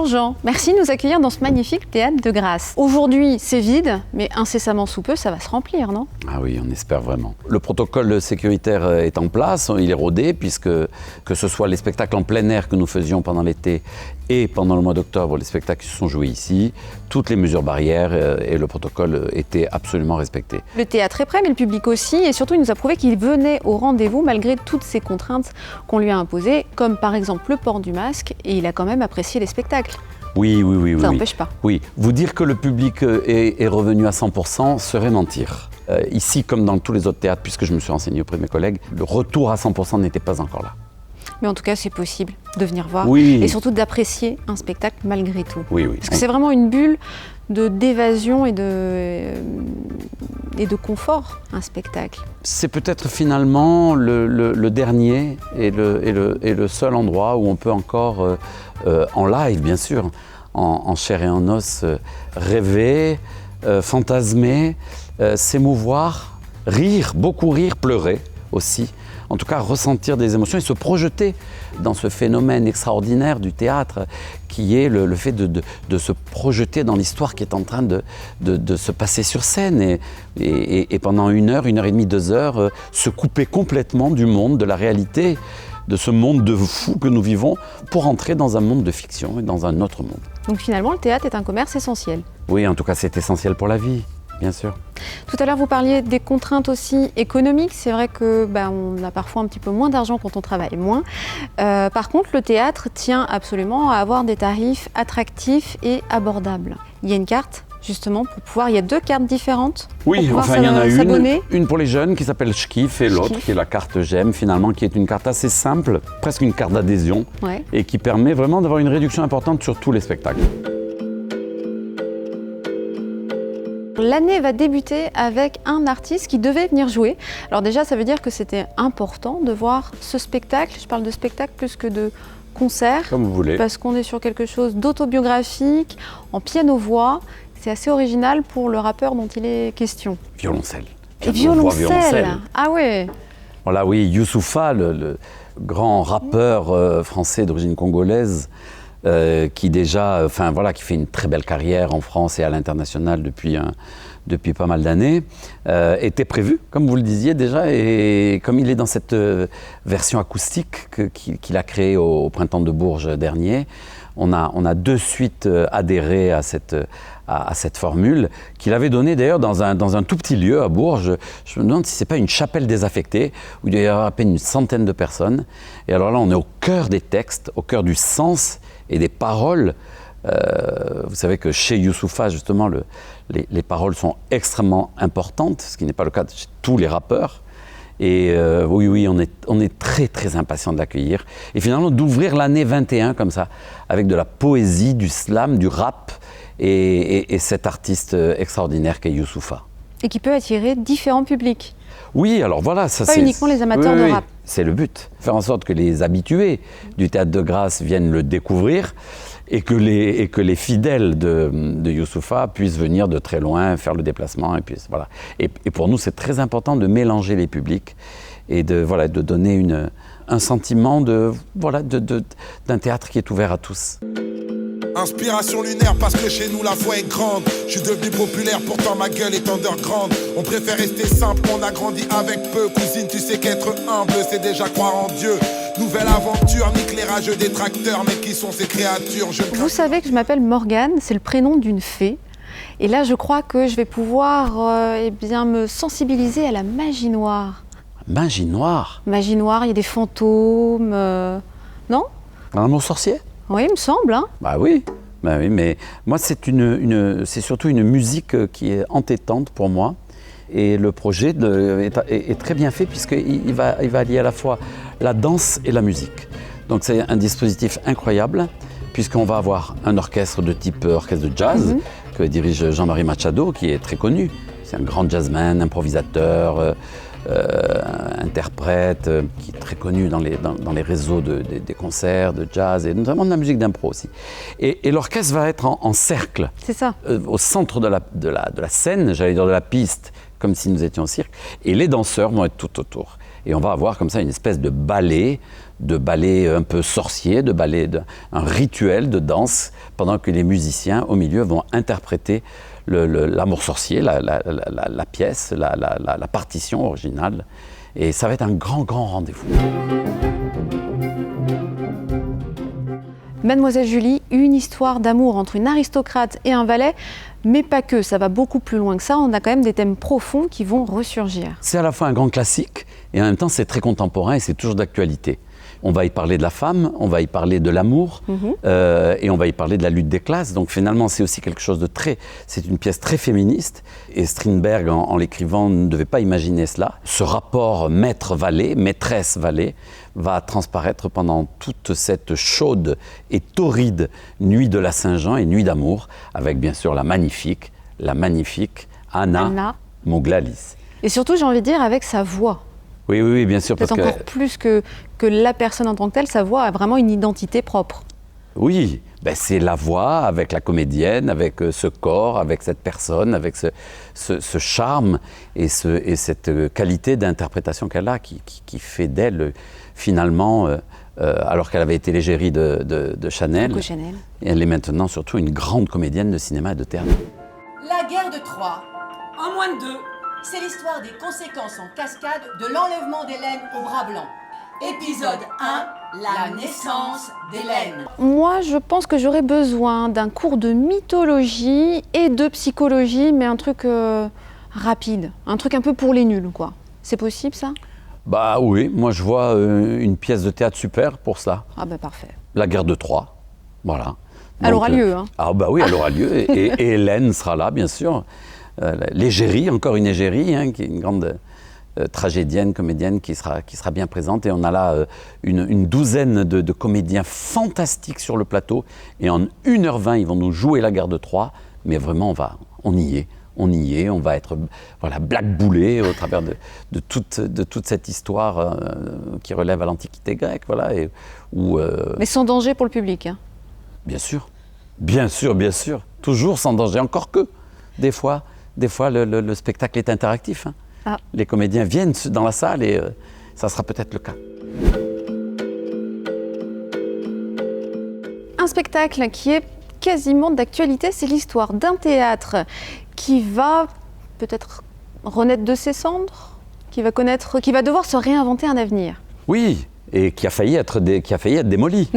Jean, merci de nous accueillir dans ce magnifique théâtre de Grasse. Aujourd'hui, c'est vide, mais incessamment sous peu, ça va se remplir, non? Ah oui, on espère vraiment. Le protocole sécuritaire est en place, il est rodé, puisque que ce soit les spectacles en plein air que nous faisions pendant l'été et pendant le mois d'octobre, les spectacles qui se sont joués ici, toutes les mesures barrières et le protocole étaient absolument respectés. Le théâtre est prêt, mais le public aussi, et surtout il nous a prouvé qu'il venait au rendez-vous malgré toutes ces contraintes qu'on lui a imposées, comme par exemple le port du masque, et il a quand même apprécié les spectacles. Oui. Ça n'empêche pas. Oui, vous dire que le public est revenu à 100% serait mentir. Ici, comme dans tous les autres théâtres, puisque je me suis renseigné auprès de mes collègues, le retour à 100% n'était pas encore là. Mais en tout cas, c'est possible de venir voir et surtout d'apprécier un spectacle malgré tout. Oui. Parce que c'est vraiment une bulle d'évasion et de confort, un spectacle. C'est peut-être finalement le dernier et le seul endroit où on peut encore, en live bien sûr, en chair et en os, rêver, fantasmer, s'émouvoir, rire, beaucoup rire, pleurer aussi. En tout cas, ressentir des émotions et se projeter dans ce phénomène extraordinaire du théâtre qui est le fait de se projeter dans l'histoire qui est en train de se passer sur scène et pendant 1 heure, 1 heure et demie, 2 heures, se couper complètement du monde, de la réalité, de ce monde de fou que nous vivons pour entrer dans un monde de fiction et dans un autre monde. Donc finalement, le théâtre est un commerce essentiel. Oui, en tout cas, c'est essentiel pour la vie. Bien sûr. Tout à l'heure, vous parliez des contraintes aussi économiques. C'est vrai que on a parfois un petit peu moins d'argent quand on travaille moins. Par contre, le théâtre tient absolument à avoir des tarifs attractifs et abordables. Il y a une carte, justement, pour pouvoir... Il y a 2 cartes différentes. Oui, enfin, il y en a une pour les jeunes qui s'appelle Schkiff et l'autre qui est la carte J'aime, finalement, qui est une carte assez simple, presque une carte d'adhésion, et qui permet vraiment d'avoir une réduction importante sur tous les spectacles. L'année va débuter avec un artiste qui devait venir jouer. Alors déjà, ça veut dire que c'était important de voir ce spectacle. Je parle de spectacle plus que de concert. Comme vous voulez. Parce qu'on est sur quelque chose d'autobiographique, en piano-voix. C'est assez original pour le rappeur dont il est question. Violoncelle. Et violoncelle. Ah ouais. Voilà, oui, Youssoupha, le grand rappeur français d'origine congolaise, qui déjà, qui fait une très belle carrière en France et à l'international depuis pas mal d'années, était prévu, comme vous le disiez déjà, et comme il est dans cette version acoustique qu'il a créée au Printemps de Bourges dernier, on a de suite adhéré à cette formule qu'il avait donnée d'ailleurs dans un tout petit lieu à Bourges. Je me demande si ce n'est pas une chapelle désaffectée où il doit y avoir à peine une centaine de personnes. Et alors là, on est au cœur des textes, au cœur du sens et des paroles. Vous savez que chez Youssoupha, justement, les paroles sont extrêmement importantes, ce qui n'est pas le cas de chez tous les rappeurs. Et oui, on est très très impatient de l'accueillir. Et finalement, d'ouvrir l'année 21 comme ça, avec de la poésie, du slam, du rap, et cet artiste extraordinaire qu'est Youssoupha. Et qui peut attirer différents publics. Oui, alors voilà, ça c'est... Pas uniquement les amateurs de rap. C'est le but. Faire en sorte que les habitués du théâtre de Grasse viennent le découvrir et que les fidèles de Youssoupha puissent venir de très loin, faire le déplacement. Et, puis, voilà. Et pour nous, c'est très important de mélanger les publics et de donner un sentiment d'un théâtre qui est ouvert à tous. Inspiration lunaire parce que chez nous la voix est grande. Je suis devenu populaire pourtant ma gueule est underground. On préfère rester simple, on a grandi avec peu. Cousine, tu sais qu'être humble c'est déjà croire en Dieu. Nouvelle aventure, nique les rageux détracteurs. Mais qui sont ces créatures? Vous savez que je m'appelle Morgane, c'est le prénom d'une fée. Et là je crois que je vais pouvoir me sensibiliser à la magie noire. Magie noire? Magie noire, il y a des fantômes, non? Un mot sorcier? Oui, il me semble. Hein. Bah oui, mais moi c'est surtout une musique qui est entêtante pour moi. Et le projet est très bien fait puisqu'il va allier à la fois la danse et la musique. Donc c'est un dispositif incroyable puisqu'on va avoir un orchestre de type orchestre de jazz que dirige Jean-Marie Machado qui est très connu. C'est un grand jazzman, improvisateur, interprète, qui est très connu dans les réseaux des concerts de jazz et notamment de la musique d'impro aussi. Et l'orchestre va être en cercle. C'est ça. Au centre de la scène, j'allais dire de la piste, comme si nous étions au cirque, et les danseurs vont être tout autour. Et on va avoir comme ça une espèce de ballet un peu sorcier, un rituel de danse, pendant que les musiciens au milieu vont interpréter l'amour sorcier, la pièce, la partition originale. Et ça va être un grand, grand rendez-vous. Mademoiselle Julie, une histoire d'amour entre une aristocrate et un valet, mais pas que, ça va beaucoup plus loin que ça, on a quand même des thèmes profonds qui vont ressurgir. C'est à la fois un grand classique et en même temps c'est très contemporain et c'est toujours d'actualité. On va y parler de la femme, on va y parler de l'amour et on va y parler de la lutte des classes. Donc finalement c'est aussi quelque chose de c'est une pièce très féministe et Strindberg en l'écrivant ne devait pas imaginer cela. Ce rapport maître-valet, maîtresse-valet va transparaître pendant toute cette chaude et torride nuit de la Saint-Jean et nuit d'amour avec bien sûr la magnifique Anna Mouglalis. Et surtout j'ai envie de dire avec sa voix. Oui, bien sûr. Peut-être encore plus que la personne en tant que telle, sa voix a vraiment une identité propre. Oui, c'est la voix avec la comédienne, avec ce corps, avec cette personne, avec ce charme et cette qualité d'interprétation qu'elle a qui fait d'elle finalement, alors qu'elle avait été l'égérie de Chanel, elle est maintenant surtout une grande comédienne de cinéma et de théâtre. La guerre de Troie, en moins de 2, c'est l'histoire des conséquences en cascade de l'enlèvement d'Hélène au bras blanc. Épisode 1, la naissance d'Hélène. Moi, je pense que j'aurais besoin d'un cours de mythologie et de psychologie, mais un truc rapide, un truc un peu pour les nuls, quoi. C'est possible, ça ? Bah oui, moi je vois une pièce de théâtre super pour ça. Ah bah parfait. La guerre de Troie, voilà. Elle aura lieu, hein. Ah bah oui, elle aura lieu, et Hélène sera là, bien sûr. L'égérie, encore une égérie, hein, qui est une grande tragédienne, comédienne qui sera bien présente. Et on a là une douzaine de comédiens fantastiques sur le plateau. Et en 1h20, ils vont nous jouer la guerre de Troie. Mais vraiment, on y est, on va être blackboulés au travers de toute cette histoire qui relève à l'Antiquité grecque. Voilà, mais sans danger pour le public. Hein. Bien sûr, toujours sans danger, encore que des fois le spectacle est interactif. Hein. Ah. Les comédiens viennent dans la salle et ça sera peut-être le cas. Un spectacle qui est quasiment d'actualité, c'est l'histoire d'un théâtre qui va peut-être renaître de ses cendres, qui va devoir se réinventer un avenir. Oui, et qui a failli être démoli.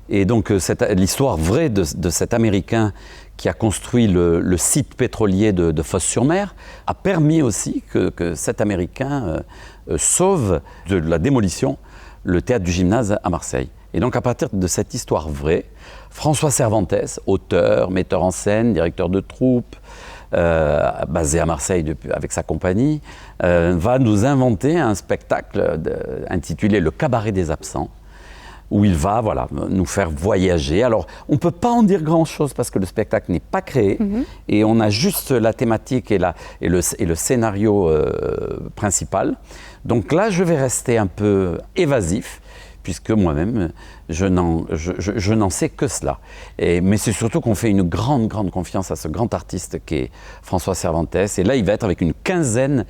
Et donc l'histoire vraie de cet Américain qui a construit le site pétrolier de Fos-sur-Mer a permis aussi que cet Américain sauve de la démolition le théâtre du Gymnase à Marseille. Et donc à partir de cette histoire vraie, François Cervantes, auteur, metteur en scène, directeur de troupe, basé à Marseille avec sa compagnie, va nous inventer un spectacle intitulé « Le cabaret des absents », où il va nous faire voyager. Alors, on ne peut pas en dire grand-chose parce que le spectacle n'est pas créé et on a juste la thématique et le scénario principal. Donc là, je vais rester un peu évasif puisque moi-même, je n'en sais que cela. Mais c'est surtout qu'on fait une grande, grande confiance à ce grand artiste qu'est François Cervantes. Et là, il va être avec une quinzaine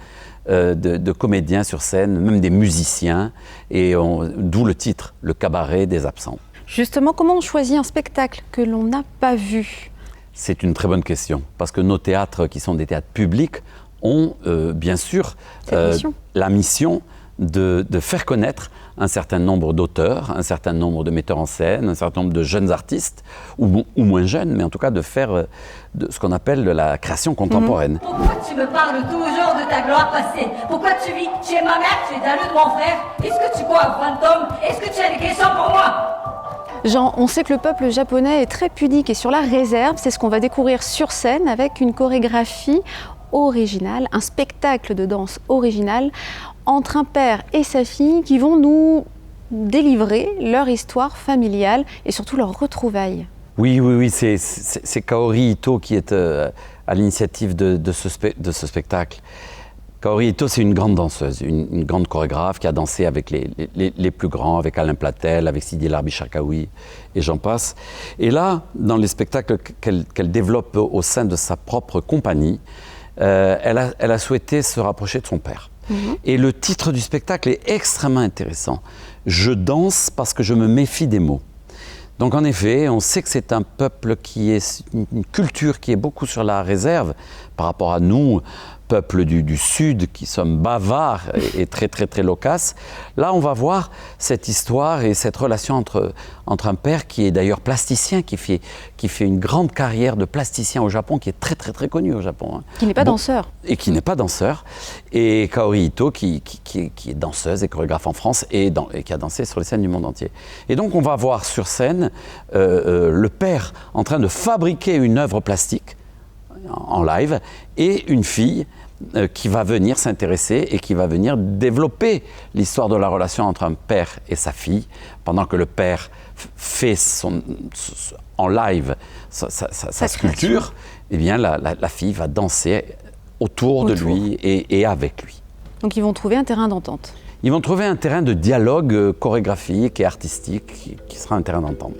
de comédiens sur scène, même des musiciens, et d'où le titre, Le cabaret des absents. Justement, comment on choisit un spectacle que l'on n'a pas vu ? C'est une très bonne question, parce que nos théâtres, qui sont des théâtres publics, ont bien sûr la mission de faire connaître un certain nombre d'auteurs, un certain nombre de metteurs en scène, un certain nombre de jeunes artistes, ou moins jeunes, mais en tout cas de faire ce qu'on appelle la création contemporaine. Pourquoi tu me parles toujours de ta gloire passée ? Pourquoi tu vis chez ma mère, tu es jaloux de mon frère ? Est-ce que tu crois un fantôme ? Est-ce que tu as des questions pour moi ? Jean, on sait que le peuple japonais est très pudique et sur la réserve, c'est ce qu'on va découvrir sur scène avec une chorégraphie originale, un spectacle de danse original entre un père et sa fille qui vont nous délivrer leur histoire familiale et surtout leur retrouvailles. Oui, c'est Kaori Ito qui est à l'initiative de ce spectacle. Kaori Ito, c'est une grande danseuse, une grande chorégraphe qui a dansé avec les plus grands, avec Alain Platel, avec Sidi Larbi Charkaoui et j'en passe. Et là, dans les spectacles qu'elle développe au sein de sa propre compagnie, elle a souhaité se rapprocher de son père. Et le titre du spectacle est extrêmement intéressant. Je danse parce que je me méfie des mots. Donc en effet, on sait que c'est un peuple une culture qui est beaucoup sur la réserve par rapport à nous, peuple du Sud, qui sommes bavards et très très très loquaces. Là, on va voir cette histoire et cette relation entre un père qui est d'ailleurs plasticien, qui fait une grande carrière de plasticien au Japon, qui est très très très connu au Japon. Qui n'est pas danseur. Et qui n'est pas danseur. Et Kaori Ito, qui est danseuse et chorégraphe en France et qui a dansé sur les scènes du monde entier. Et donc, on va voir sur scène le père en train de fabriquer une œuvre plastique en live et une fille qui va venir s'intéresser et qui va venir développer l'histoire de la relation entre un père et sa fille pendant que le père fait en live sa sculpture. Eh bien la fille va danser autour de lui et avec lui. Donc ils vont trouver un terrain d'entente. Ils vont trouver un terrain de dialogue chorégraphique et artistique qui sera un terrain d'entente.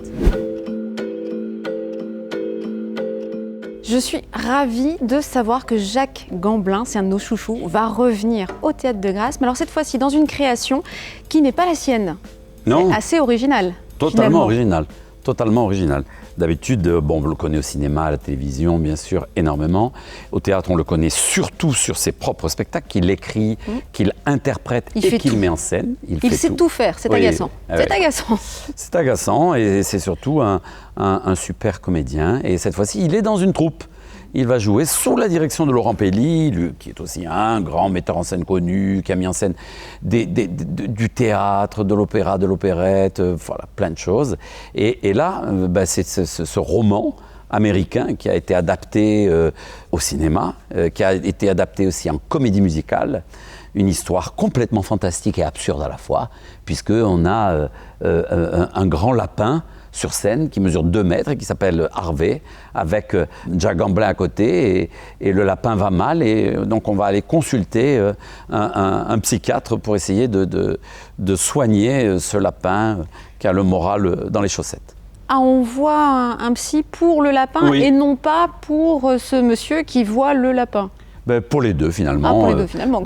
Je suis ravie de savoir que Jacques Gamblin, c'est un de nos chouchous, va revenir au Théâtre de Grasse, mais alors cette fois-ci dans une création qui n'est pas la sienne. Non. C'est assez original. Totalement original. Totalement original. D'habitude, on le connaît au cinéma, à la télévision, bien sûr, énormément. Au théâtre, on le connaît surtout sur ses propres spectacles, qu'il écrit, qu'il interprète et qu'il met en scène. Il sait tout faire, c'est agaçant. C'est agaçant. C'est agaçant et c'est surtout un super comédien. Et cette fois-ci, il est dans une troupe. Il va jouer sous la direction de Laurent Pelli, qui est aussi un grand metteur en scène connu, qui a mis en scène du théâtre, de l'opéra, de l'opérette, voilà, plein de choses. Et là, c'est ce roman américain qui a été adapté au cinéma, qui a été adapté aussi en comédie musicale, une histoire complètement fantastique et absurde à la fois, puisqu'on a un grand lapin sur scène qui mesure 2 mètres et qui s'appelle Harvey, avec Jacques Gamblin à côté, et le lapin va mal, et donc on va aller consulter un psychiatre pour essayer de soigner ce lapin qui a le moral dans les chaussettes. Ah, on voit un psy pour le lapin et non pas pour ce monsieur qui voit le lapin. Pour les deux finalement. Ah, pour les deux finalement.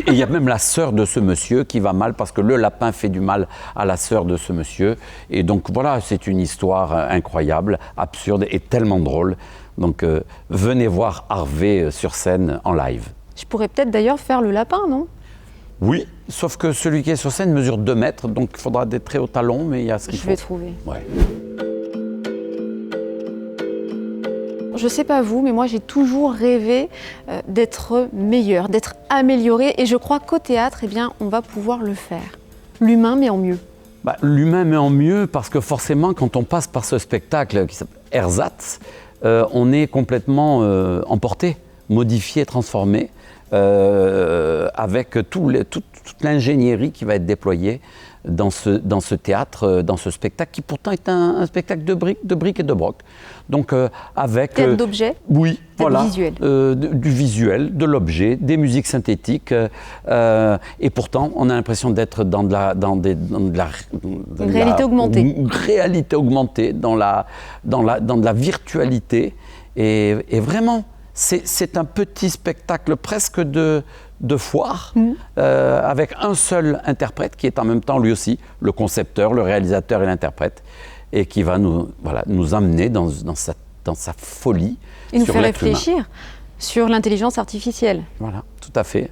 Il y a même la sœur de ce monsieur qui va mal parce que le lapin fait du mal à la sœur de ce monsieur. Et donc voilà, c'est une histoire incroyable, absurde et tellement drôle. Donc venez voir Harvey sur scène en live. Je pourrais peut-être d'ailleurs faire le lapin, non ? Oui, sauf que celui qui est sur scène mesure 2 mètres, donc il faudra des très hauts talons, mais il y a ce qu'il faut. Je vais trouver. Ouais. Je sais pas vous, mais moi j'ai toujours rêvé d'être meilleur, d'être amélioré, et je crois qu'au théâtre, eh bien, on va pouvoir le faire. L'humain, mais en mieux. L'humain, mais en mieux, parce que forcément, quand on passe par ce spectacle qui s'appelle Ersatz, on est complètement emporté, modifié, transformé, avec toute l'ingénierie qui va être déployée dans ce théâtre, dans ce spectacle, qui pourtant est un spectacle de briques et de broc. Donc avec... Théâtre d'objets ? Oui, voilà. Visuel. Du visuel, de l'objet, des musiques synthétiques. Et pourtant, on a l'impression d'être dans de la réalité augmentée. Réalité augmentée, dans de la virtualité. Et vraiment, c'est un petit spectacle presque de foire, avec un seul interprète qui est en même temps lui aussi le concepteur, le réalisateur et l'interprète, et qui va nous amener dans sa folie. Et nous faire réfléchir sur l'intelligence artificielle. Voilà, tout à fait.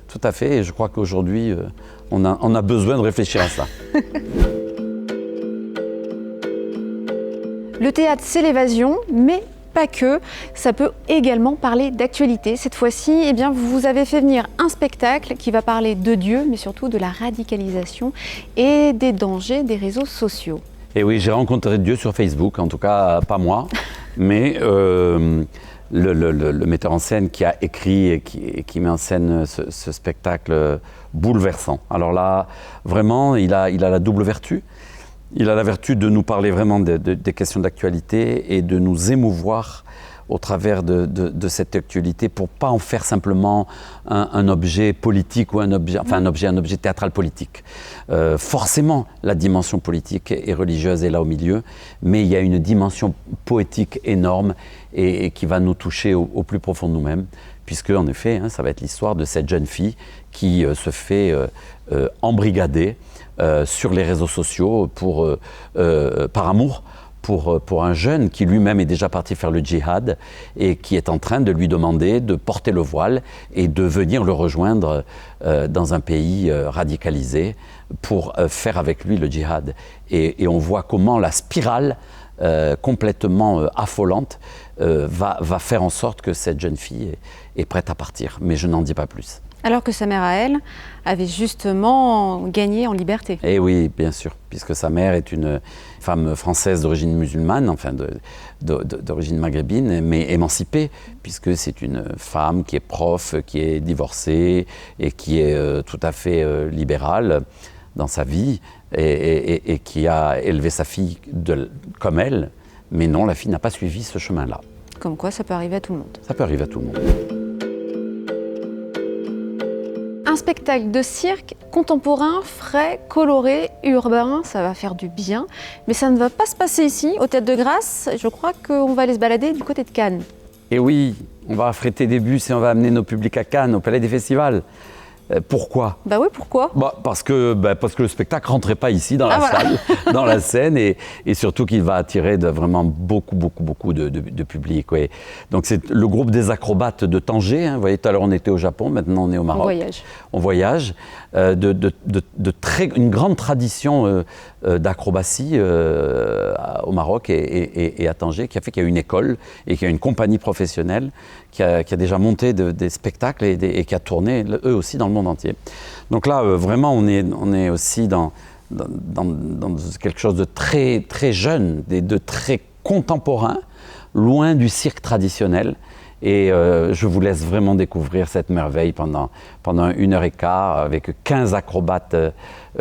Et je crois qu'aujourd'hui, on a besoin de réfléchir à ça. Le théâtre, c'est l'évasion, mais pas que, ça peut également parler d'actualité. Cette fois-ci, eh bien, vous avez fait venir un spectacle qui va parler de Dieu, mais surtout de la radicalisation et des dangers des réseaux sociaux. Et oui, j'ai rencontré Dieu sur Facebook, en tout cas pas moi, mais le metteur en scène qui a écrit et qui met en scène ce spectacle bouleversant. Alors là, vraiment, il a la double vertu. Il a la vertu de nous parler vraiment des questions d'actualité et de nous émouvoir au travers de cette actualité pour pas en faire simplement un objet politique ou un objet théâtral politique. Forcément, la dimension politique et religieuse est là au milieu, mais il y a une dimension poétique énorme et qui va nous toucher au plus profond de nous-mêmes, puisque en effet, hein, ça va être l'histoire de cette jeune fille qui se fait embrigader sur les réseaux sociaux par amour pour un jeune qui lui-même est déjà parti faire le djihad et qui est en train de lui demander de porter le voile et de venir le rejoindre dans un pays radicalisé pour faire avec lui le djihad. Et on voit comment la spirale complètement affolante va faire en sorte que cette jeune fille est prête à partir. Mais je n'en dis pas plus. Alors que sa mère à elle avait justement gagné en liberté. Eh oui, bien sûr, puisque sa mère est une femme française d'origine musulmane, enfin d'origine maghrébine, mais émancipée, puisque c'est une femme qui est prof, qui est divorcée et qui est tout à fait libérale dans sa vie et qui a élevé sa fille comme elle. Mais non, la fille n'a pas suivi ce chemin-là. Comme quoi, ça peut arriver à tout le monde. Ça peut arriver à tout le monde. Un spectacle de cirque contemporain, frais, coloré, urbain, ça va faire du bien. Mais ça ne va pas se passer ici, au Théâtre de Grâce. Je crois qu'on va aller se balader du côté de Cannes. Et oui, on va affréter des bus et on va amener nos publics à Cannes, au Palais des Festivals. Pourquoi ? Bah oui, pourquoi ? Parce que le spectacle ne rentrait pas ici dans la salle, dans la scène, et surtout qu'il va attirer vraiment beaucoup de public. Ouais. Donc c'est le groupe des acrobates de Tanger. Hein. Vous voyez, tout à l'heure on était au Japon, maintenant on est au Maroc. On voyage. Une grande tradition d'acrobatie au Maroc et à Tanger, qui a fait qu'il y a une école et qu'il y a une compagnie professionnelle qui a déjà monté des spectacles et qui a tourné, eux aussi, dans le monde entier. Donc là, vraiment, on est aussi dans quelque chose de très, très jeune, de très contemporain, loin du cirque traditionnel. Et je vous laisse vraiment découvrir cette merveille pendant 1h15 avec 15 acrobates,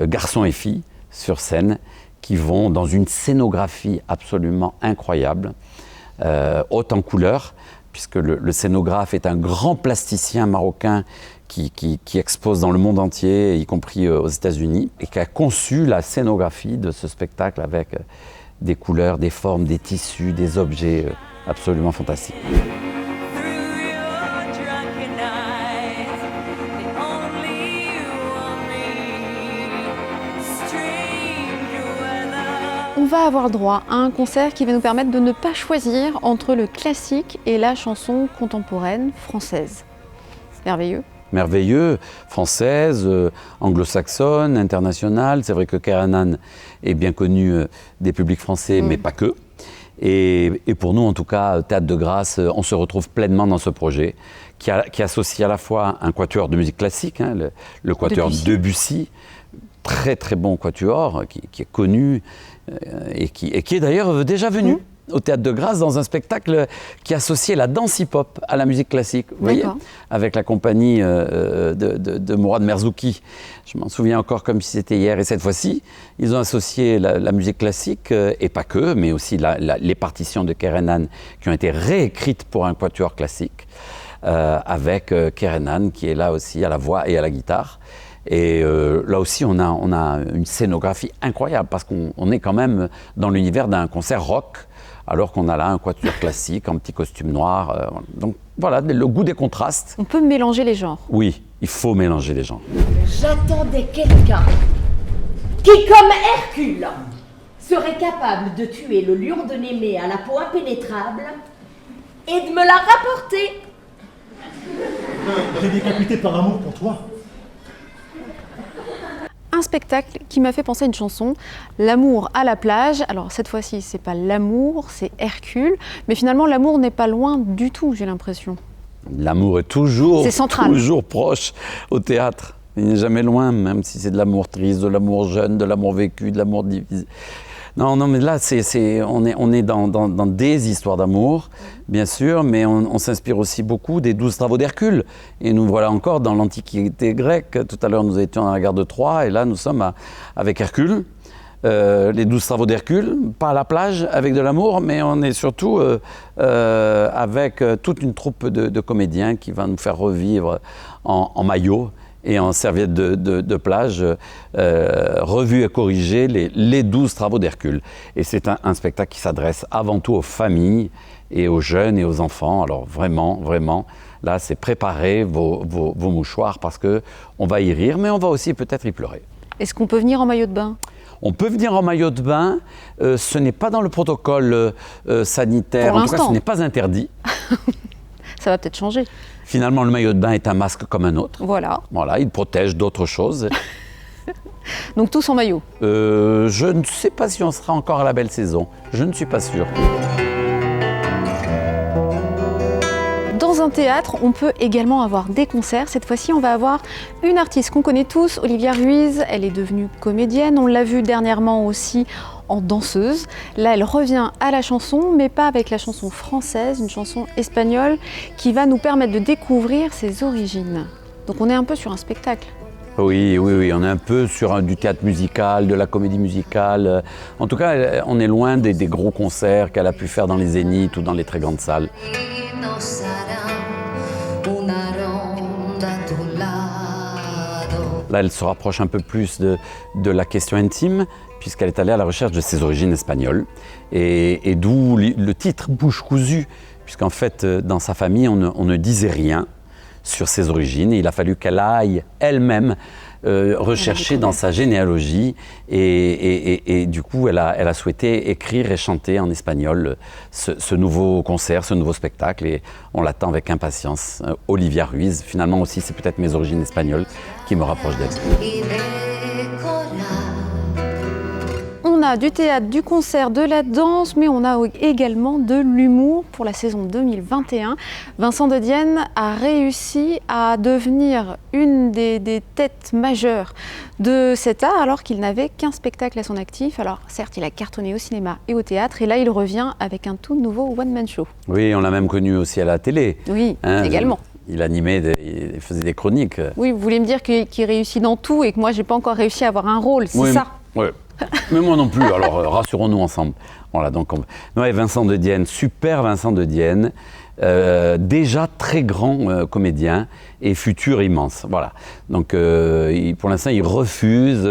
garçons et filles, sur scène, qui vont dans une scénographie absolument incroyable, haute en couleurs, puisque le scénographe est un grand plasticien marocain qui expose dans le monde entier, y compris aux États-Unis, et qui a conçu la scénographie de ce spectacle avec des couleurs, des formes, des tissus, des objets absolument fantastiques. On va avoir droit à un concert qui va nous permettre de ne pas choisir entre le classique et la chanson contemporaine française. Merveilleux. Merveilleux, française, anglo-saxonne, internationale. C'est vrai que Kerenan est bien connu des publics français, mais pas que. Et pour nous, en tout cas, Théâtre de Grâce, on se retrouve pleinement dans ce projet qui associe à la fois un quatuor de musique classique, hein, le quatuor Debussy, très très bon quatuor qui est connu et qui est d'ailleurs déjà venu au Théâtre de Grâce dans un spectacle qui associait la danse hip-hop à la musique classique, vous voyez, avec la compagnie de Mourad Merzouki. Je m'en souviens encore comme si c'était hier. Et cette fois-ci, ils ont associé la musique classique, et pas que, mais aussi les partitions de Kerenan qui ont été réécrites pour un quatuor classique, avec Kerenan qui est là aussi à la voix et à la guitare. Et là aussi, on a une scénographie incroyable parce qu'on est quand même dans l'univers d'un concert rock, alors qu'on a là un quatuor classique en petit costume noir. Donc voilà, le goût des contrastes. On peut mélanger les genres. Oui, il faut mélanger les genres. J'attendais quelqu'un qui, comme Hercule, serait capable de tuer le lion de Némée à la peau impénétrable et de me la rapporter. J'ai décapité par amour pour toi. Un spectacle qui m'a fait penser à une chanson, L'amour à la plage. Alors cette fois-ci, c'est pas l'amour, c'est Hercule. Mais finalement, l'amour n'est pas loin du tout, j'ai l'impression. L'amour est toujours proche au théâtre. Il n'est jamais loin, même si c'est de l'amour triste, de l'amour jeune, de l'amour vécu, de l'amour divisé. Non, mais là, on est dans des histoires d'amour, bien sûr, mais on s'inspire aussi beaucoup des 12 travaux d'Hercule. Et nous voilà encore dans l'Antiquité grecque. Tout à l'heure, nous étions à la gare de Troie, et là, nous sommes avec Hercule. Les 12 travaux d'Hercule, pas à la plage, avec de l'amour, mais on est surtout avec toute une troupe de comédiens qui va nous faire revivre en maillot et en serviette de plage, revu et corrigé les 12 travaux d'Hercule. Et c'est un spectacle qui s'adresse avant tout aux familles et aux jeunes et aux enfants. Alors vraiment, Là, c'est préparer vos mouchoirs parce qu'on va y rire, mais on va aussi peut-être y pleurer. Est-ce qu'on peut venir en maillot de bain? On peut venir en maillot de bain, ce n'est pas dans le protocole sanitaire, Pour en tout cas l'instant. ce n'est pas interdit. Ça va peut-être changer. Finalement, le maillot de bain est un masque comme un autre. Voilà. Voilà, il protège d'autres choses. Donc tous en maillot. Je ne sais pas si on sera encore à la belle saison, je ne suis pas sûr. Dans un théâtre, on peut également avoir des concerts. Cette fois-ci, on va avoir une artiste qu'on connaît tous, Olivia Ruiz. Elle est devenue comédienne. On l'a vue dernièrement aussi en danseuse. Là, elle revient à la chanson, mais pas avec la chanson française, une chanson espagnole qui va nous permettre de découvrir ses origines. Donc on est un peu sur un spectacle. Oui, on est un peu sur du théâtre musical, de la comédie musicale. En tout cas, on est loin des gros concerts qu'elle a pu faire dans les zéniths ou dans les très grandes salles. Là, elle se rapproche un peu plus de la question intime, puisqu'elle est allée à la recherche de ses origines espagnoles. Et d'où le titre « Bouche cousue », puisqu'en fait, dans sa famille, on ne disait rien sur ses origines. Et il a fallu qu'elle aille elle-même rechercher dans sa généalogie. Et du coup, elle a souhaité écrire et chanter en espagnol ce nouveau concert, ce nouveau spectacle. Et on l'attend avec impatience. Olivia Ruiz, finalement aussi, c'est peut-être mes origines espagnoles qui me rapprochent d'elle. On a du théâtre, du concert, de la danse, mais on a également de l'humour pour la saison 2021. Vincent de Dienne a réussi à devenir une des têtes majeures de cet art alors qu'il n'avait qu'un spectacle à son actif. Alors certes, il a cartonné au cinéma et au théâtre et là il revient avec un tout nouveau one-man show. Oui, on l'a même connu aussi à la télé. Oui, également. Il animait, il faisait des chroniques. Oui, vous voulez me dire qu'il réussit dans tout et que moi j'ai pas encore réussi à avoir un rôle, c'est ça? Oui. Mais moi non plus, alors rassurons-nous ensemble. Voilà, donc ouais, Vincent de Dienne, super Vincent de Dienne, déjà très grand comédien et futur immense. Voilà. Donc pour l'instant, il refuse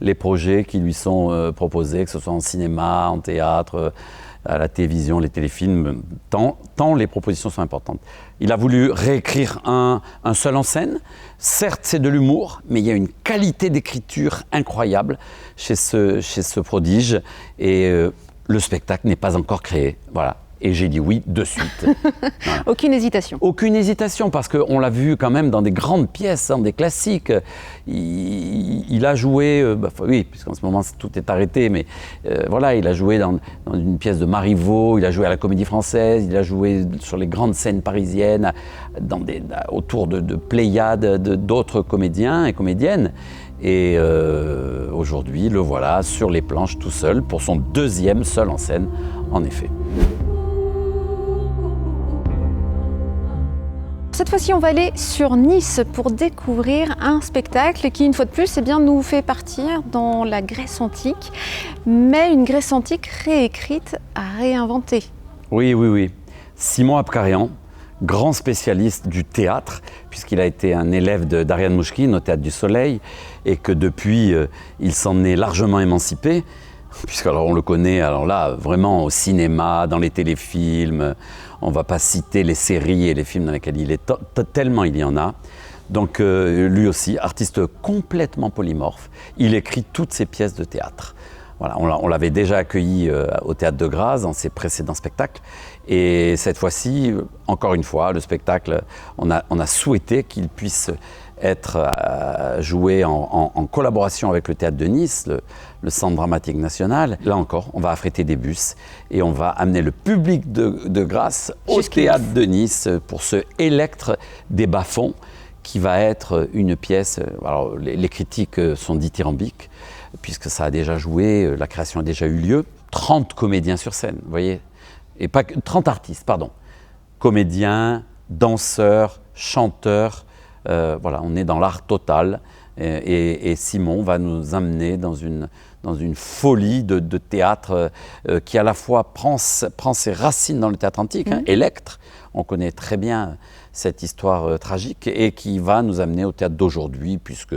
les projets qui lui sont proposés, que ce soit en cinéma, en théâtre, à la télévision, les téléfilms, tant les propositions sont importantes. Il a voulu réécrire un seul en scène. Certes, c'est de l'humour, mais il y a une qualité d'écriture incroyable chez ce prodige. Et le spectacle n'est pas encore créé. Voilà. Et j'ai dit oui de suite. Voilà. Aucune hésitation. Aucune hésitation, parce qu'on l'a vu quand même dans des grandes pièces, dans des classiques. Il a joué, oui, puisqu'en ce moment tout est arrêté, mais voilà, il a joué dans une pièce de Marivaux, il a joué à la Comédie Française, il a joué sur les grandes scènes parisiennes, autour de pléiades d'autres comédiens et comédiennes. Et aujourd'hui, le voilà sur les planches tout seul, pour son deuxième seul en scène, en effet. Cette fois-ci, on va aller sur Nice pour découvrir un spectacle qui, une fois de plus, nous fait partir dans la Grèce antique, mais une Grèce antique réécrite, réinventée. Oui. Simon Abkarian, grand spécialiste du théâtre, puisqu'il a été un élève d'Ariane Mouchkine au Théâtre du Soleil, et que depuis, il s'en est largement émancipé, puisqu'alors on le connaît, alors là, vraiment au cinéma, dans les téléfilms. On ne va pas citer les séries et les films dans lesquels il est, tellement il y en a. Donc lui aussi, artiste complètement polymorphe, il écrit toutes ses pièces de théâtre. Voilà, on l'avait déjà accueilli au Théâtre de Grâce dans ses précédents spectacles. Et cette fois-ci, encore une fois, le spectacle, on a souhaité qu'il puisse être joué en collaboration avec le Théâtre de Nice, le Centre dramatique national. Là encore, on va affréter des bus et on va amener le public de Grâce au Théâtre de Nice pour ce Électre des bas-fonds qui va être une pièce. Alors, les critiques sont dithyrambiques puisque ça a déjà joué, la création a déjà eu lieu. 30 comédiens sur scène, vous voyez, et pas 30 artistes, pardon. Comédiens, danseurs, chanteurs. Voilà, on est dans l'art total et Simon va nous amener dans une folie de théâtre qui à la fois prend ses racines dans le théâtre antique, Électre, on connaît très bien cette histoire tragique, et qui va nous amener au théâtre d'aujourd'hui, puisque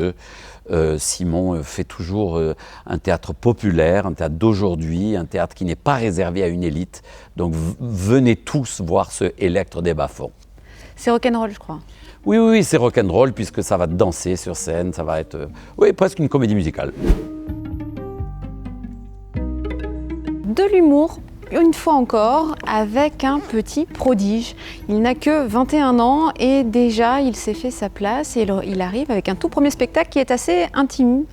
Simon fait toujours un théâtre populaire, un théâtre d'aujourd'hui, un théâtre qui n'est pas réservé à une élite. Donc venez tous voir ce Électre des bas-fonds. C'est rock'n'roll, je crois. Oui, oui, oui, c'est rock'n'roll puisque ça va danser sur scène, ça va être, oui, presque une comédie musicale. De l'humour, une fois encore, avec un petit prodige. Il n'a que 21 ans et déjà il s'est fait sa place et il arrive avec un tout premier spectacle qui est assez intime,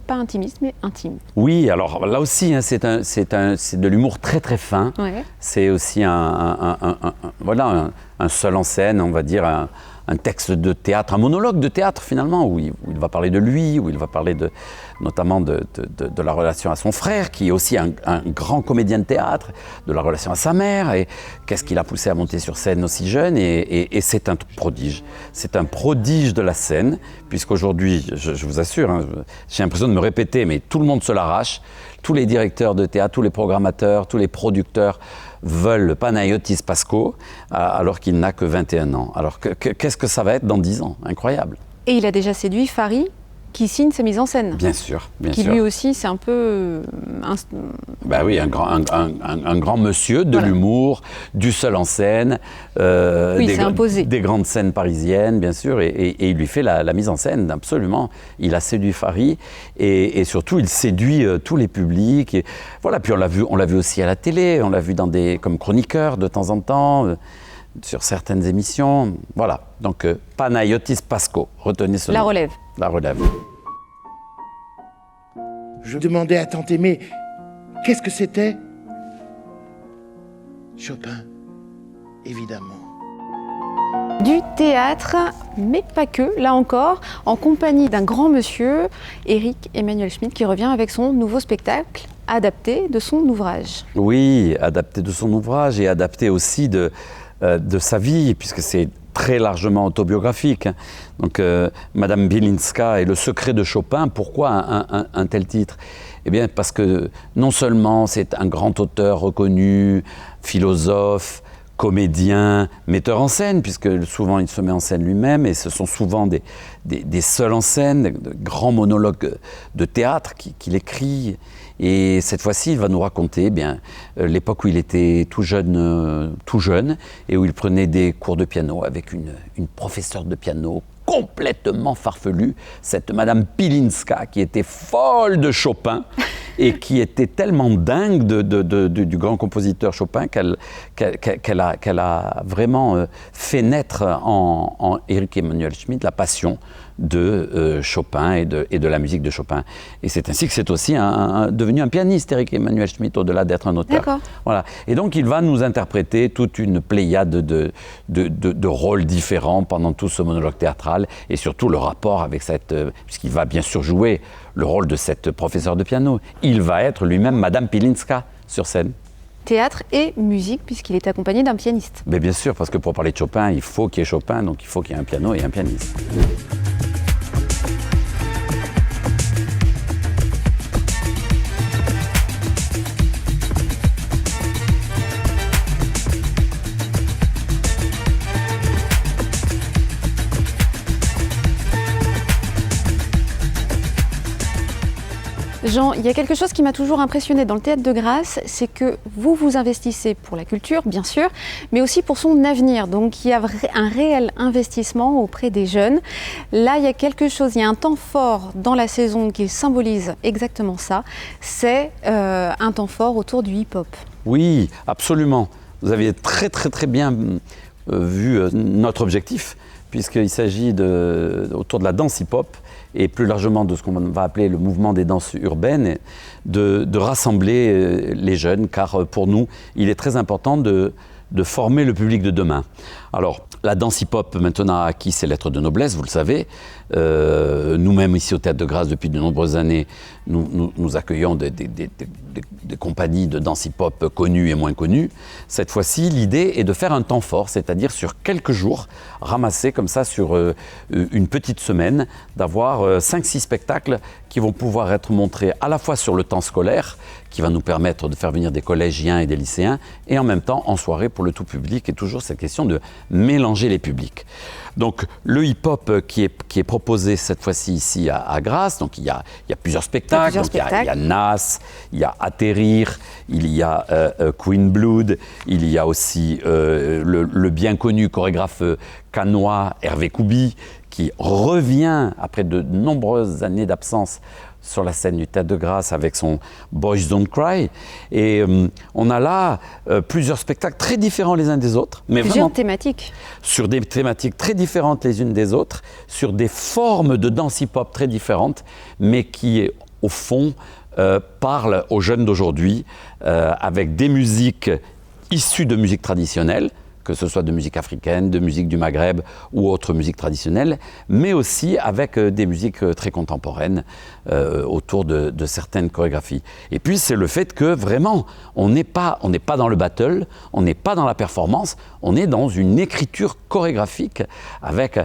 pas intimiste mais intime. Oui, alors là aussi, hein, c'est de l'humour très très fin. Ouais. C'est aussi voilà, un seul en scène, on va dire, un texte de théâtre, un monologue de théâtre finalement, où il va parler de lui, où il va parler notamment de la relation à son frère, qui est aussi un grand comédien de théâtre, de la relation à sa mère, et qu'est-ce qui l'a poussé à monter sur scène aussi jeune, et c'est un prodige. C'est un prodige de la scène, puisqu'aujourd'hui, je vous assure, hein, j'ai l'impression de me répéter, mais tout le monde se l'arrache, tous les directeurs de théâtre, tous les programmateurs, tous les producteurs veulent Panayotis Pasco, alors qu'il n'a que 21 ans. Alors qu'est-ce que ça va être dans 10 ans? Incroyable. Et il a déjà séduit Fari, qui signe ses mises en scène. Bien sûr, bien qui sûr. Lui aussi, c'est un peu... Ben oui, un grand monsieur de voilà. L'humour, du seul en scène, oui, des grandes scènes parisiennes, bien sûr, et il lui fait la mise en scène, absolument. Il a séduit Fari, et surtout, il séduit tous les publics. Et, voilà, puis on l'a vu aussi à la télé, on l'a vu comme chroniqueur de temps en temps, sur certaines émissions. Voilà, donc Panayotis Pasco, retenez ce nom. La relève. La relève. Je demandais à Tante Aimée, qu'est-ce que c'était? Chopin, évidemment. Du théâtre, mais pas que, là encore, en compagnie d'un grand monsieur, Éric Emmanuel Schmitt, qui revient avec son nouveau spectacle, adapté de son ouvrage. Oui, adapté de son ouvrage et adapté aussi de sa vie, puisque c'est très largement autobiographique. Donc, Madame Bilinska et le secret de Chopin, pourquoi un tel titre? Eh bien, parce que non seulement c'est un grand auteur reconnu, philosophe, comédien, metteur en scène, puisque souvent il se met en scène lui-même, et ce sont souvent des seuls en scène, de grands monologues de théâtre qu'il écrit. Et cette fois-ci, il va nous raconter l'époque où il était tout jeune, et où il prenait des cours de piano avec une professeure de piano complètement farfelue, cette Madame Pilinska, qui était folle de Chopin et qui était tellement dingue du grand compositeur Chopin qu'elle a vraiment fait naître en Éric Emmanuel Schmitt la passion de Chopin et de la musique de Chopin. Et c'est ainsi que c'est aussi devenu un pianiste, Éric Emmanuel Schmitt, au-delà d'être un auteur. D'accord. Voilà. Et donc il va nous interpréter toute une pléiade de rôles différents pendant tout ce monologue théâtral, et surtout le rapport avec puisqu'il va bien sûr jouer le rôle de cette professeure de piano. Il va être lui-même Madame Pilinska sur scène. Théâtre et musique, puisqu'il est accompagné d'un pianiste. Mais bien sûr, parce que pour parler de Chopin, il faut qu'il y ait Chopin, donc il faut qu'il y ait un piano et un pianiste. Jean, il y a quelque chose qui m'a toujours impressionné dans le Théâtre de Grâce, c'est que vous vous investissez pour la culture, bien sûr, mais aussi pour son avenir. Donc il y a un réel investissement auprès des jeunes. Là, il y a quelque chose, il y a un temps fort dans la saison qui symbolise exactement ça. C'est un temps fort autour du hip-hop. Oui, absolument. Vous avez très très très bien vu notre objectif, puisqu'il s'agit autour de la danse hip-hop, et plus largement de ce qu'on va appeler le mouvement des danses urbaines, de rassembler les jeunes, car pour nous, il est très important de former le public de demain. Alors, la danse hip-hop maintenant a acquis ses lettres de noblesse, vous le savez. Nous-mêmes, ici au Théâtre de Grâce, depuis de nombreuses années, nous accueillons des compagnies de danse hip-hop connues et moins connues. Cette fois-ci, l'idée est de faire un temps fort, c'est-à-dire sur quelques jours, ramassés comme ça sur une petite semaine, d'avoir 5-6 spectacles qui vont pouvoir être montrés à la fois sur le temps scolaire, qui va nous permettre de faire venir des collégiens et des lycéens, et en même temps en soirée pour le tout public est toujours cette question de mélanger les publics. Donc le hip-hop qui est proposé cette fois-ci ici à Grasse, donc il y a plusieurs spectacles. Il y a Nas, il y a Atterrir, il y a Queen Blood, il y a aussi le bien connu chorégraphe cannois Hervé Koubi, qui revient après de nombreuses années d'absence sur la scène du Théâtre de Grasse avec son Boys Don't Cry. Et on a là plusieurs spectacles très différents les uns des autres. Mais plusieurs thématiques. Sur des thématiques très différentes les unes des autres, sur des formes de danse hip-hop très différentes, mais qui, au fond, parlent aux jeunes d'aujourd'hui avec des musiques issues de musique traditionnelle, que ce soit de musique africaine, de musique du Maghreb ou autre musique traditionnelle, mais aussi avec des musiques très contemporaines autour de certaines chorégraphies. Et puis c'est le fait que vraiment, on n'est pas dans le battle, on n'est pas dans la performance, on est dans une écriture chorégraphique avec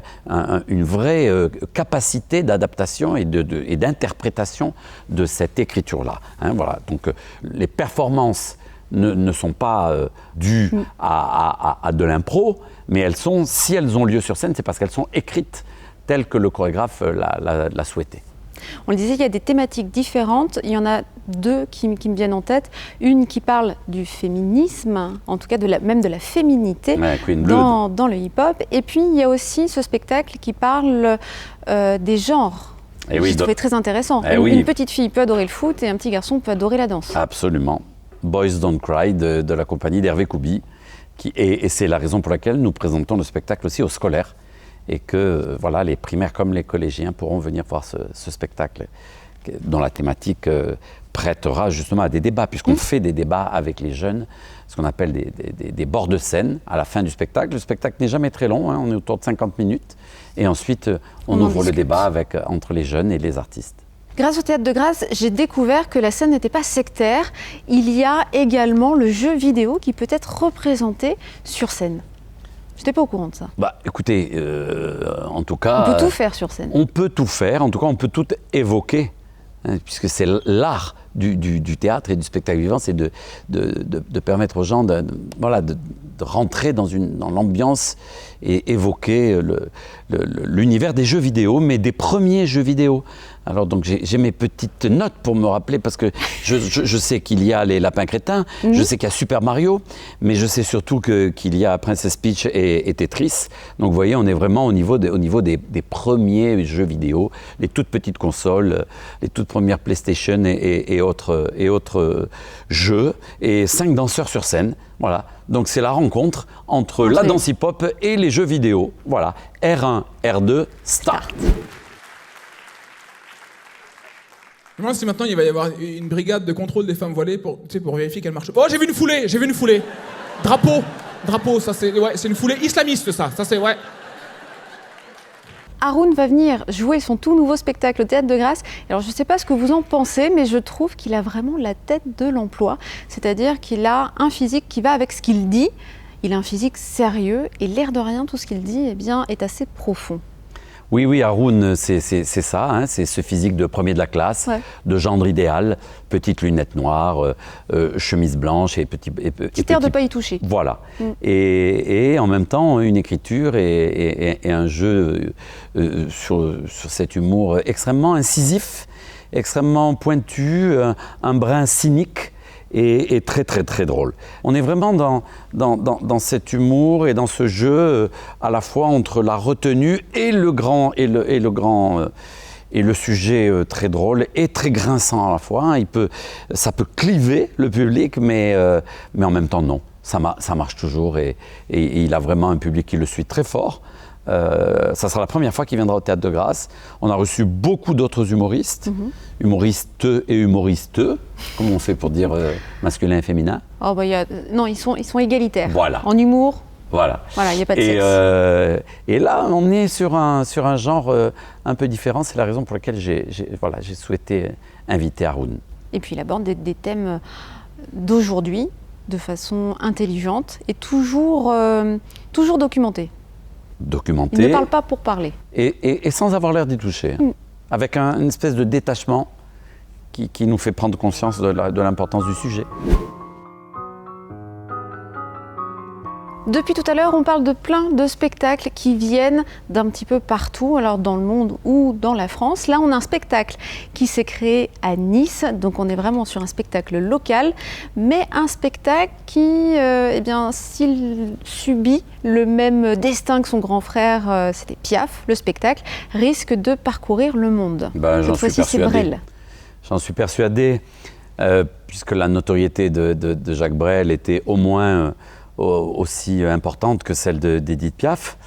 une vraie capacité d'adaptation et d'interprétation de cette écriture-là. Hein, voilà. Donc les performances ne sont pas dues à de l'impro, mais elles sont, si elles ont lieu sur scène, c'est parce qu'elles sont écrites telles que le chorégraphe l'a souhaité. On le disait, il y a des thématiques différentes. Il y en a deux qui me viennent en tête. Une qui parle du féminisme, en tout cas même de la féminité dans le hip-hop. Et puis, il y a aussi ce spectacle qui parle des genres. J'ai trouvé très intéressant. Une petite fille peut adorer le foot et un petit garçon peut adorer la danse. Absolument. Boys Don't Cry de la compagnie d'Hervé Koubi. Et c'est la raison pour laquelle nous présentons le spectacle aussi aux scolaires. Et que voilà, les primaires comme les collégiens pourront venir voir ce spectacle dont la thématique prêtera justement à des débats, puisqu'on fait des débats avec les jeunes, ce qu'on appelle des bords de scène à la fin du spectacle. Le spectacle n'est jamais très long, hein, on est autour de 50 minutes. Et ensuite, on ouvre le débat entre les jeunes et les artistes. Grâce au Théâtre de Grasse, j'ai découvert que la scène n'était pas sectaire. Il y a également le jeu vidéo qui peut être représenté sur scène. Je n'étais pas au courant de ça. Bah, écoutez, en tout cas... On peut tout faire sur scène. On peut tout faire, en tout cas on peut tout évoquer, hein, puisque c'est l'art du théâtre et du spectacle vivant, c'est de permettre aux gens de rentrer dans l'ambiance et évoquer l'univers des jeux vidéo, mais des premiers jeux vidéo. Alors donc j'ai mes petites notes pour me rappeler, parce que je sais qu'il y a les Lapins Crétins, je sais qu'il y a Super Mario, mais je sais surtout qu'il y a Princess Peach et Tetris. Donc vous voyez, on est vraiment au niveau des premiers jeux vidéo, les toutes petites consoles, les toutes premières PlayStation et autres jeux, et 5 danseurs sur scène. Voilà. Donc c'est la rencontre entre la danse hip-hop et les jeux vidéo. Voilà. R1, R2, start. Je me demande si maintenant il va y avoir une brigade de contrôle des femmes voilées pour vérifier qu'elles marchent. Oh, j'ai vu une foulée. Drapeau, ça c'est une foulée islamiste, ça c'est ouais. Haroun va venir jouer son tout nouveau spectacle au Théâtre de Grasse. Alors je ne sais pas ce que vous en pensez, mais je trouve qu'il a vraiment la tête de l'emploi. C'est-à-dire qu'il a un physique qui va avec ce qu'il dit. Il a un physique sérieux et l'air de rien, tout ce qu'il dit est assez profond. Oui, Haroun, c'est ça, hein, c'est ce physique de premier de la classe, de gendre idéal, petites lunettes noires, chemise blanche et petit air de pas y toucher. Voilà. Et en même temps, une écriture et un jeu sur cet humour extrêmement incisif, extrêmement pointu, un brin cynique. Et très très très drôle. On est vraiment dans cet humour et dans ce jeu à la fois entre la retenue et le sujet très drôle et très grinçant à la fois. Ça peut cliver le public, mais en même temps non. Ça marche toujours et il a vraiment un public qui le suit très fort. Ça sera la première fois qu'il viendra au Théâtre de Grasse. On a reçu beaucoup d'autres humoristes, humoristes et humoristeux, comme on fait pour dire masculin et féminin. Oh bah non, ils sont égalitaires. Voilà. En humour. Voilà. Il n'y a pas de sexe. Et là, on est sur un genre un peu différent. C'est la raison pour laquelle j'ai souhaité inviter Haroun. Et puis il aborde des thèmes d'aujourd'hui de façon intelligente et toujours documentés. Documenté. Il ne parle pas pour parler. Et sans avoir l'air d'y toucher. Avec une espèce de détachement qui nous fait prendre conscience de l'importance du sujet. Depuis tout à l'heure, on parle de plein de spectacles qui viennent d'un petit peu partout, alors dans le monde ou dans la France. Là, on a un spectacle qui s'est créé à Nice, donc on est vraiment sur un spectacle local, mais un spectacle qui, s'il subit le même destin que son grand frère, c'était Piaf, le spectacle, risque de parcourir le monde. Cette fois-ci, c'est Brel. J'en suis persuadé, puisque la notoriété de Jacques Brel était au moins aussi importante que celle d'Édith Piaf.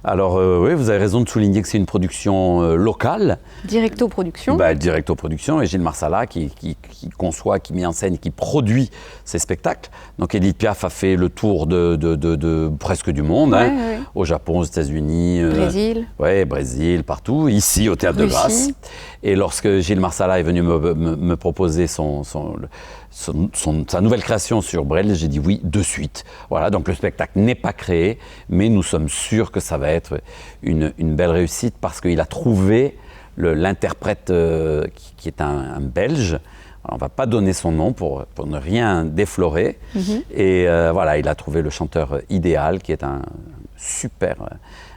Alors oui, vous avez raison de souligner que c'est une production locale. Directo Production. Directo Production, et Gilles Marsala qui conçoit, qui met en scène, qui produit ces spectacles. Donc Édith Piaf a fait le tour de presque du monde, au Japon, aux États-Unis, Brésil, partout, ici au Théâtre de Grâce. Et lorsque Gilles Marsala est venu me proposer sa nouvelle création sur Brel, j'ai dit oui de suite. Voilà, donc le spectacle n'est pas créé, mais nous sommes sûrs que ça va être une belle réussite parce qu'il a trouvé l'interprète qui est un Belge. Alors, on ne va pas donner son nom pour ne rien déflorer. Et voilà, il a trouvé le chanteur idéal qui est un super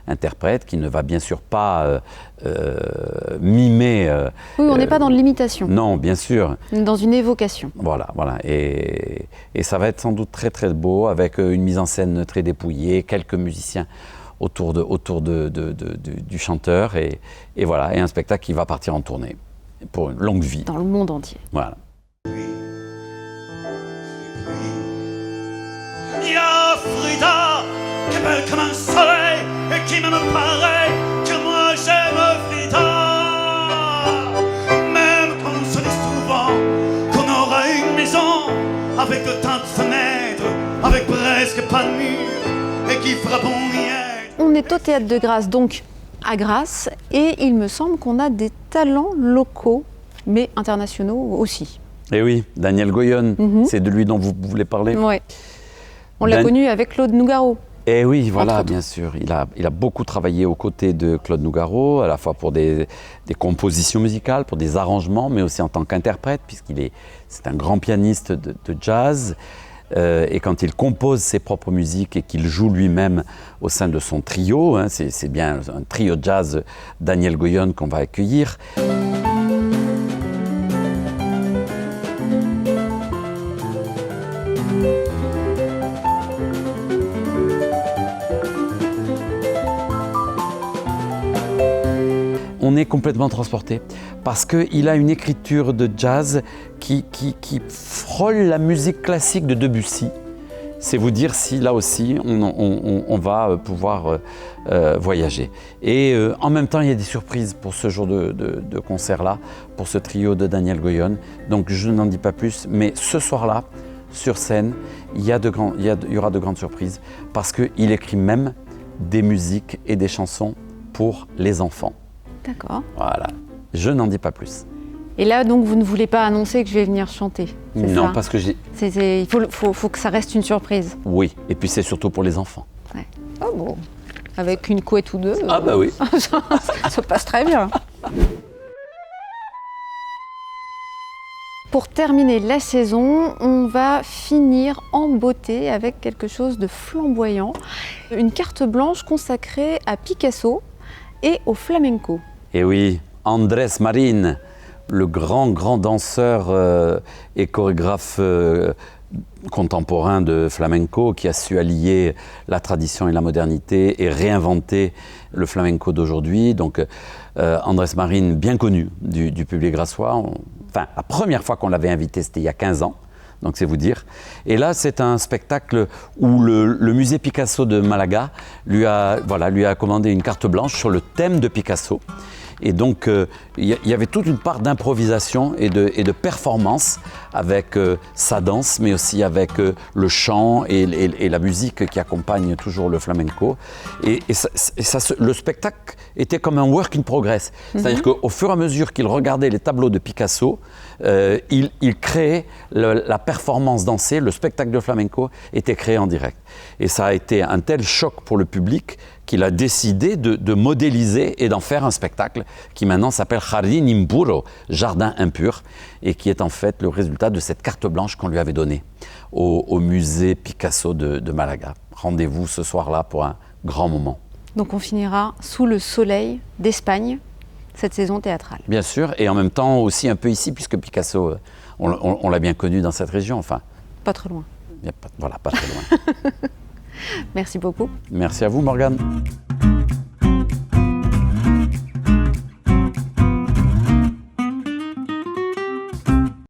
interprète qui ne va bien sûr pas mimer. Oui, on n'est pas dans l'imitation. Non, bien sûr. Dans une évocation. Voilà. Et ça va être sans doute très très beau avec une mise en scène très dépouillée, quelques musiciens autour du chanteur et voilà, et un spectacle qui va partir en tournée pour une longue vie. Dans le monde entier. Voilà. Il y a Frida qui est belle comme un soleil et qui me paraît que moi j'aime Frida. Même quand on se dit souvent qu'on aura une maison avec de tas de fenêtres, avec presque pas de mur et qui fera bon rien. On est au Théâtre de Grâce, donc à Grasse, et il me semble qu'on a des talents locaux, mais internationaux aussi. Et oui, Daniel Goyon, c'est de lui dont vous voulez parler. Oui. On l'a connu avec Claude Nougaro. Et oui, voilà, bien sûr. Il a beaucoup travaillé aux côtés de Claude Nougaro, à la fois pour des compositions musicales, pour des arrangements, mais aussi en tant qu'interprète, c'est un grand pianiste de jazz. Et quand il compose ses propres musiques et qu'il joue lui-même au sein de son trio, c'est bien un trio jazz Daniel Goyon qu'on va accueillir. On est complètement transporté parce qu'il a une écriture de jazz qui frôle la musique classique de Debussy. C'est vous dire si là aussi on va pouvoir voyager. Et en même temps, il y a des surprises pour ce jour de concert-là, pour ce trio de Daniel Goyon. Donc je n'en dis pas plus, mais ce soir-là, sur scène, il y aura de grandes surprises parce qu'il écrit même des musiques et des chansons pour les enfants. D'accord. Voilà, je n'en dis pas plus. Et là, donc, vous ne voulez pas annoncer que je vais venir chanter? Non, ça parce que il faut que ça reste une surprise. Oui, et puis c'est surtout pour les enfants. Ouais. Oh bon, avec une couette ou deux. Ah bah oui. Ça passe très bien. Pour terminer la saison, on va finir en beauté avec quelque chose de flamboyant. Une carte blanche consacrée à Picasso et au flamenco. Et oui, Andrés Marín, le grand danseur et chorégraphe contemporain de flamenco qui a su allier la tradition et la modernité et réinventer le flamenco d'aujourd'hui. Donc Andrés Marín, bien connu du public grassois. La première fois qu'on l'avait invité, c'était il y a 15 ans. Donc c'est vous dire. Et là, c'est un spectacle où le musée Picasso de Malaga lui a commandé une carte blanche sur le thème de Picasso. Et donc, il y avait toute une part d'improvisation et de performance avec sa danse, mais aussi avec le chant et la musique qui accompagne toujours le flamenco. Et le spectacle était comme un work in progress. C'est-à-dire qu'au fur et à mesure qu'il regardait les tableaux de Picasso, il créait la performance dansée, le spectacle de flamenco était créé en direct. Et ça a été un tel choc pour le public qu'il a décidé de modéliser et d'en faire un spectacle qui maintenant s'appelle Jardín Impuro, Jardin impur, et qui est en fait le résultat de cette carte blanche qu'on lui avait donnée au musée Picasso de Malaga. rendez-vous ce soir-là pour un grand moment. Donc on finira sous le soleil d'Espagne, cette saison théâtrale. Bien sûr, et en même temps aussi un peu ici, puisque Picasso, on l'a bien connu dans cette région, enfin. Pas trop loin. Voilà, pas très loin. Merci beaucoup. Merci à vous, Morgane.